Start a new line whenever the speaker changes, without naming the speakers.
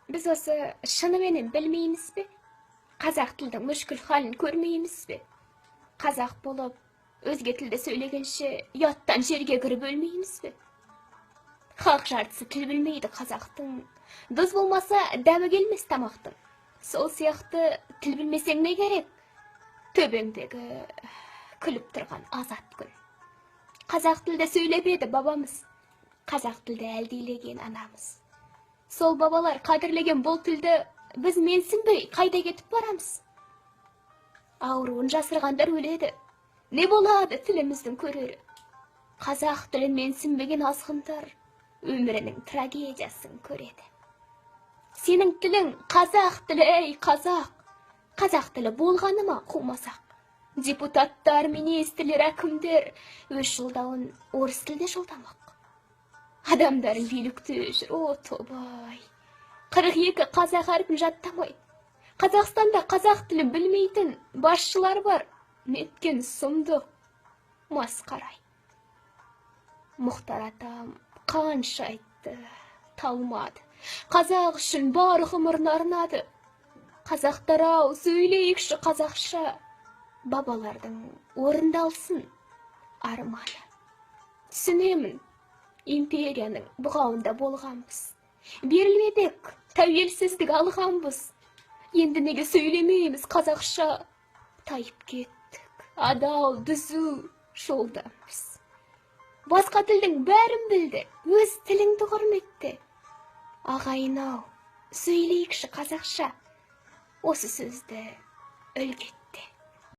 Biz осы шынымен білмейміз бе? Қазақ тілдің мүшкіл халін көрмейміз бе? Қазақ болып, өзге тілді сөйлегенше, ұяттан жерге кіріп өлмейміз бе? Халық жартысы тіл білмейді қазақтың. Дұз болмаса, дәмі келмес тамақтың. Сол сияқты тіл білмесең не керек? Төбеңдегі күліп тұрған азат күн. Қазақ тілді сөйлеп еді бабамыз. Қазақ тілді әлдилеген анамыз. Сол бабалар қадірлеген бұл тілді біз менсінбей қайда кетіп барамыз? Ауруын жасырғандар өледі. Не болады тіліміздің көрері? Қазақ тілін менсінбеген азғындар өмірінің трагедиясын көреді. Сенің тілің қазақ тілі, ей қазақ. Қазақ тілі болғаны ма қумасақ? Депутаттар, министрлер, әкімдер өз жолдауын орыс тілде жолдамақ. Адамдарын билікте жүр, о тобай. 42 қазақ әрпін жаттамай. Қазақстанда қазақ тілін білмейтін басшылар бар. Неткен сұмдық, масқарай. Мұхтар атам қанша айтты, талмады. Қазақ үшін бар ғұмырын арнады. Қазақтар-ау, сөйлейікші қазақша. Бабалардың орындалсын арманы. Түсінемін, империяның бұғауында болғанбыз. Берілмедік, тәуелсіздік алғанбыз. Енді неге сөйлемейміз қазақша? Тайып кеттік, адал, дүзу жолдамыз. Басқа тілдің бәрін білді, өз тіліңді құрметті. Ағайын-ау, сөйлейікші қазақша. Осы сөзді үлгі